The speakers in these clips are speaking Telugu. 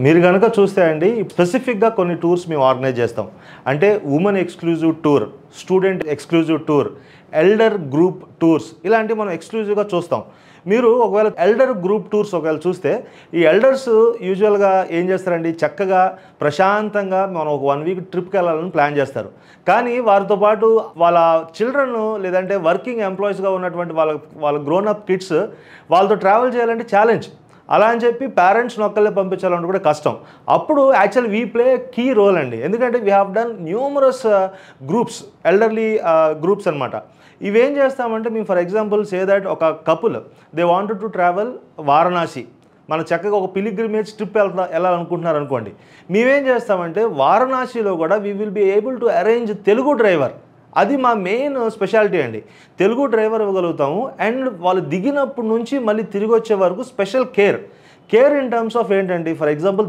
మీరు గనుక చూస్తే అండి స్పెసిఫిక్‌గా కొన్ని టూర్స్ మేము ఆర్గనైజ్ చేస్తాం. అంటే women exclusive tour, student exclusive tour, elder group tours ఇలాంటివి మనం ఎక్స్‌క్లూజివ్‌గా చూస్తాం. మీరు ఒకవేళ ఎల్డర్ గ్రూప్ టూర్స్ ఒకవేళ చూస్తే ఈ ఎల్డర్స్ యూజువల్‌గా ఏం చేస్తారండి చక్కగా ప్రశాంతంగా మనం ఒక 1 వీక్ ట్రిప్‌కి వెళ్ళాలని ప్లాన్ చేస్తారు. కానీ వారితో పాటు వాళ్ళ చిల్డ్రన్ లేదంటే వర్కింగ్ ఎంప్లాయీస్‌గా ఉన్నటువంటి వాళ్ళ గ్రోన్ అప్ కిడ్స్ వాళ్ళతో ట్రావెల్ చేయాలంటే ఛాలెంజ్. అలా అని చెప్పి పేరెంట్స్‌ని ఒక్కళ్ళే పంపించాలంటే కూడా కష్టం. అప్పుడు actually we play key role అండి. ఎందుకంటే we have done numerous groups, elderly groups అనమాట. ఇవేం చేస్తామంటే మేము ఫర్ ఎగ్జాంపుల్ సే దట్ ఒక couple they wanted to travel Varanasi. మనం చక్కగా ఒక పిలిగ్రిమేజ్ ట్రిప్ వెళ్ళాలనుకుంటున్నారు అనుకోండి. మేమేం చేస్తామంటే వారణాసిలో కూడా we will be able to arrange Telugu driver. అది మా మెయిన్ స్పెషాలిటీ అండి. తెలుగు డ్రైవర్ ఇవ్వగలుగుతాము. అండ్ వాళ్ళు దిగినప్పటి నుంచి మళ్ళీ తిరిగి వచ్చే వరకు special care in terms of ఏంటంటే ఫర్ ఎగ్జాంపుల్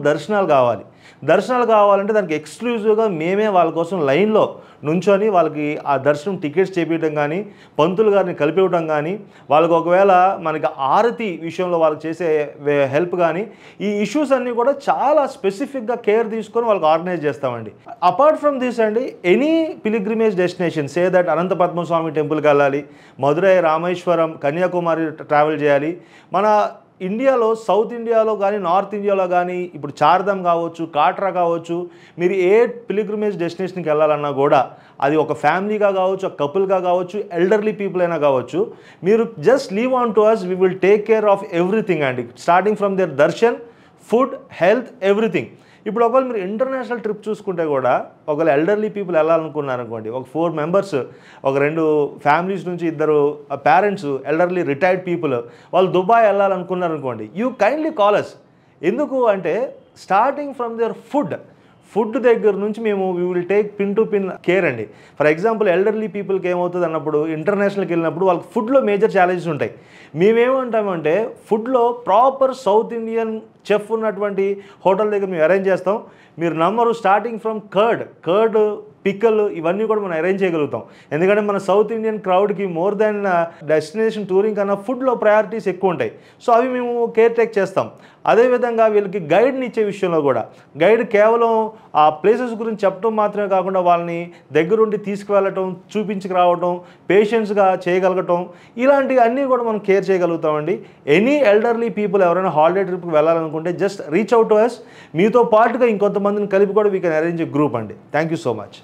దర్శనాలు కావాలంటే దానికి ఎక్స్క్లూజివ్గా మేమే వాళ్ళ కోసం లైన్లో నుంచొని వాళ్ళకి ఆ దర్శనం టికెట్స్ చేపించడం కానీ, పంతులు గారిని కలిపివ్వడం కానీ, వాళ్ళకి ఒకవేళ మనకి ఆరతి విషయంలో వాళ్ళకి చేసే హెల్ప్ కానీ, ఈ ఇష్యూస్ అన్నీ కూడా చాలా స్పెసిఫిక్గా కేర్ తీసుకొని వాళ్ళకి ఆర్గనైజ్ చేస్తామండి. అపార్ట్ ఫ్రమ్ దిస్ అండి any pilgrimage destination say that Anantha Padmaswami టెంపుల్కి వెళ్ళాలి, మధురై, రామేశ్వరం, కన్యాకుమారి ట్రావెల్ చేయాలి. మన ఇండియాలో సౌత్ ఇండియాలో కానీ నార్త్ ఇండియాలో కానీ ఇప్పుడు చార్ధామ్ కావచ్చు, కాట్రా కావచ్చు, మీరు ఏ పిలిగ్రిమేజ్ డెస్టినేషన్కి వెళ్ళాలన్నా కూడా అది ఒక ఫ్యామిలీగా కావచ్చు, ఒక కపుల్గా కావచ్చు, ఎల్డర్లీ పీపుల్ అయినా కావచ్చు, మీరు just leave on to us, we will take care of everything అండి. Starting from there darshan, food, health, everything. ఇప్పుడు ఒకవేళ మీరు ఇంటర్నేషనల్ ట్రిప్ చూసుకుంటే కూడా ఒకవేళ ఎల్డర్లీ పీపుల్ వెళ్ళాలనుకున్నారనుకోండి, ఒక 4 మెంబర్స్, ఒక 2 ఫ్యామిలీస్ నుంచి 2 పేరెంట్స్, ఎల్డర్లీ రిటైర్డ్ పీపుల్ వాళ్ళు దుబాయ్ వెళ్ళాలనుకున్నారనుకోండి, యూ కైండ్లీ కాల్ అస్. ఎందుకు అంటే స్టార్టింగ్ ఫ్రమ్ దేర్ ఫుడ్ దగ్గర నుంచి మేము we will take pin to pin care అండి. ఫర్ ఎగ్జాంపుల్ ఎల్డర్లీ పీపుల్కి ఏమవుతుంది అన్నప్పుడు ఇంటర్నేషనల్కి వెళ్ళినప్పుడు వాళ్ళకి ఫుడ్లో మేజర్ ఛాలెంజెస్ ఉంటాయి. మేమేమంటామంటే ఫుడ్లో ప్రాపర్ సౌత్ ఇండియన్ చెఫ్ ఉన్నటువంటి హోటల్ దగ్గర మేము అరేంజ్ చేస్తాం. మీరు నమ్మరు, స్టార్టింగ్ ఫ్రమ్ కర్డ్, పిక్కల్ ఇవన్నీ కూడా మనం అరేంజ్ చేయగలుగుతాం. ఎందుకంటే మన సౌత్ ఇండియన్ క్రౌడ్కి మోర్ దాన్ డెస్టినేషన్ టూరింగ్ కన్నా ఫుడ్లో ప్రయారిటీస్ ఎక్కువ ఉంటాయి. సో అవి మేము కేర్ టేక్ చేస్తాం. అదేవిధంగా వీళ్ళకి గైడ్ని ఇచ్చే విషయంలో కూడా గైడ్ కేవలం ఆ ప్లేసెస్ గురించి చెప్పడం మాత్రమే కాకుండా వాళ్ళని దగ్గరుండి తీసుకువెళ్ళటం, చూపించుకురావటం, పేషెన్స్గా చేయగలగటం, ఇలాంటివి అన్నీ కూడా మనం కేర్ చేయగలుగుతామండి. ఎనీ ఎల్డర్లీ పీపుల్ ఎవరైనా హాలిడే ట్రిప్కి వెళ్ళాలనుకుంటే just reach out to us. మీతో పాటుగా ఇంకొంతమందిని కలిపి కూడా we can arrange a group అండి. Thank you so much.